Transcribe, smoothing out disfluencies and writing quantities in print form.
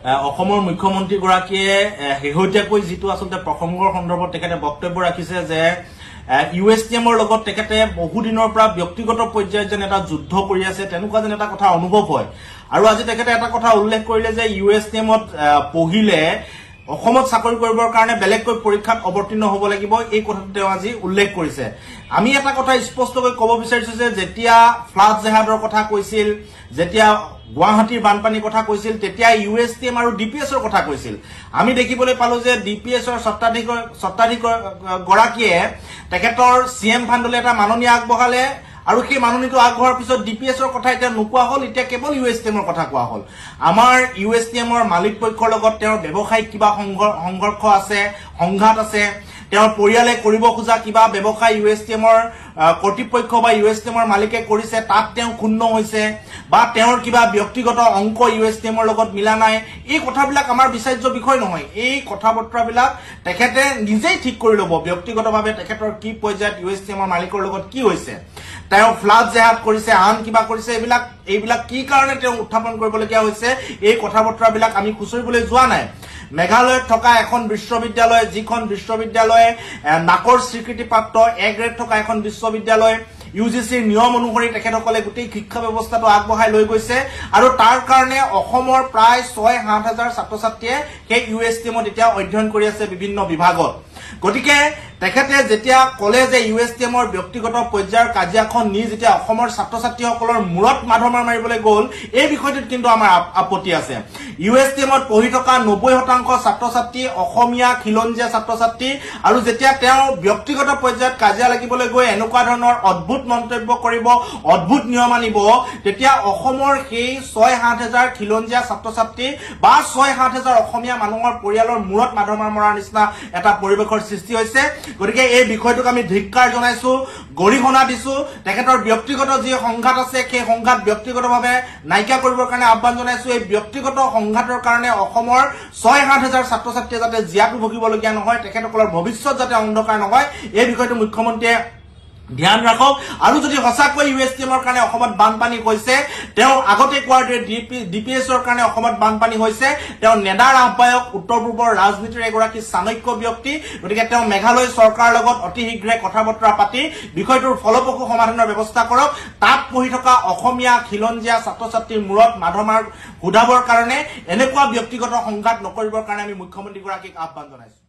অসমৰ মুখ্যমন্ত্ৰী গৰাকীয়ে শেহতীয়াকৈ যিটো আচলতে প্ৰসংগৰ সন্দৰ্ভত তেখেতে বক্তব্য ৰাখিছে যে ইউএছটিএমৰ লগত তেখেতে বহুদিনৰ পৰা ব্যক্তিগত পৰ্যায়ত যেন এটা যুদ্ধ কৰি আছে তেনেকুৱা যেন এটা কথা অনুভৱ হয় আৰু আজি তেখেতে এটা কথা উল্লেখ কৰিলে যে ইউএছটিএমত পঢ়িলে অসমত চাকৰি কৰিবৰ কাৰণে বেলেগকৈ পৰীক্ষাত অৱতীৰ্ণ হ'ব লাগিব এই কথাটো তেওঁ আজি উল্লেখ কৰিছে আমি এটা কথা স্পষ্টকৈ ক'ব বিচাৰিছো যে যেতিয়া ফ্লাড জেহাদৰ কথা কৈছিল যেতিয়া গুৱাহাটীৰ বানপানীৰ কথা কৈছিল তেতিয়া ইউএছটিএম আৰু ডিপিএছৰ কথা কৈছিল আমি দেখিবলৈ পালো যে ডিপিএছৰ সত্তাধিকাৰ গৰাকীয়ে তেখেতৰ সিএম ফাণ্ডলৈ এটা মাননী আগবঢ়ালে আৰু সেই মাননীটো আগবঢ়াৰ পিছত ডিপিএছৰ কথা এতিয়া নোকোৱা হ'ল এতিয়া কেৱল ইউএছটিএমৰ কথা কোৱা হ'ল আমাৰ ইউএছটিএমৰ মালিক পক্ষৰ লগত তেওঁৰ ব্যৱসায়িক কিবা সংঘৰ্ষ আছে সংঘাত আছে তেওঁৰ পৰিয়ালে কৰিব খোজা কিবা ব্যৱসায় ইউএছটিএমৰ কৰ্তৃপক্ষ বা ইউএছটিএমৰ মালিকে কৰিছে তাত তেওঁ ক্ষুণ্ণ হৈছে বা তেওঁৰ কিবা ব্যক্তিগত অংক ইউএছটিএমৰ লগত মিলা নাই এই কথাবিলাক আমাৰ বিচাৰ্য বিষয় নহয় এই কথা বতৰাবিলাক তেখেতে নিজেই ঠিক কৰি ল'ব ব্যক্তিগতভাৱে তেখেতৰ কি পৰ্যায়ত ইউএছটিএমৰ মালিকৰ লগত কি হৈছে তেওঁ ফ্লাড জেহাদ কৰিছে আন কিবা কৰিছে এইবিলাক কি কাৰণে তেওঁ উত্থাপন কৰিবলগীয়া হৈছে এই কথা বতৰাবিলাক আমি খুচৰিবলৈ যোৱা নাই মেঘালয়ত থকা এখন বিশ্ববিদ্যালয় যিখন বিশ্ববিদ্যালয়ে নাকৰ স্বীকৃতিপ্ৰাপ্ত এ গ্ৰেড থকা এখন বিশ্ববিদ্যালয় ইউজিচিৰ নিয়ম অনুসৰি তেখেতসকলে গোটেই শিক্ষা ব্যৱস্থাটো আগবঢ়াই লৈ গৈছে আৰু তাৰ কাৰণে অসমৰ প্ৰায় ৬-৭ হাজাৰ ছাত্ৰ ছাত্ৰীয়ে সেই ইউএছটিএমত এতিয়া অধ্যয়ন কৰি আছে বিভিন্ন বিভাগত গতিকে তেখেতে যেতিয়া কলে যে ইউএছটিএমৰ ব্যক্তিগত পৰ্যায়ৰ কাজিয়াখন নি যেতিয়া অসমৰ ছাত্ৰ ছাত্ৰীসকলৰ মূৰত মাধমাৰ মাৰিবলৈ গ'ল এই বিষয়টোত কিন্তু আমাৰ আপত্তি আছে ইউএছটিএমত পঢ়ি থকা ৯০% ছাত্ৰ ছাত্ৰী অসমীয়া খিলঞ্জীয়া ছাত্ৰ ছাত্ৰী আৰু যেতিয়া তেওঁ ব্যক্তিগত পৰ্যায়ত কাজিয়া লাগিবলৈ গৈ এনেকুৱা ধৰণৰ অদ্ভুত মন্তব্য কৰিব অদ্ভুত নিয়ম আনিব তেতিয়া অসমৰ সেই ৬-৭ হাজাৰ খিলঞ্জীয়া ছাত্ৰ ছাত্ৰী বা ৬-৭ হাজাৰ অসমীয়া মানুহৰ পৰিয়ালৰ মূৰত মাধমাৰ মৰাৰ নিচিনা এটা পৰিৱেশৰ সৃষ্টি হৈছে গতিকে এই বিষয়টোক আমি ধিক্কাৰ জনাইছো গৰিহণা দিছো তেখেতৰ ব্যক্তিগত যি সংঘাত আছে সেই সংঘাত ব্যক্তিগতভাৱে নাইকিয়া কৰিবৰ কাৰণে আহ্বান জনাইছো এই ব্যক্তিগত সংঘাতৰ কাৰণে অসমৰ ৬-৭ হাজাৰ ছাত্ৰ ছাত্ৰীয়ে যাতে জিয়াটো ভুগিবলগীয়া নহয় তেখেতসকলৰ ভৱিষ্যত যাতে অন্ধকাৰ নহয় এই বিষয়টো মুখ্যমন্ত্ৰীয়ে ধ্যান ৰাখক আৰু যদি সঁচাকৈ ইউএছটিএমৰ কাৰণে অসমত বানপানী হৈছে তেওঁ আগতে কোৱাৰ ডিপিএছৰ কাৰণে অসমত বানপানী হৈছে তেওঁ নেডাৰ আহ্বায়ক উত্তৰ পূবৰ ৰাজনীতিৰ এগৰাকী চাণক্য ব্যক্তি গতিকে তেওঁ মেঘালয় চৰকাৰৰ লগত অতি শীঘ্ৰে কথা বতৰা পাতি বিষয়টোৰ ফলপ্ৰসূ সমাধানৰ ব্যৱস্থা কৰক তাত পঢ়ি থকা অসমীয়া খিলঞ্জীয়া ছাত্ৰ ছাত্ৰীৰ মূৰত মাধমাৰ সোধাবৰ কাৰণে এনেকুৱা ব্যক্তিগত সংঘাত নকৰিবৰ কাৰণে আমি মুখ্যমন্ত্ৰীগৰাকীক আহ্বান জনাইছো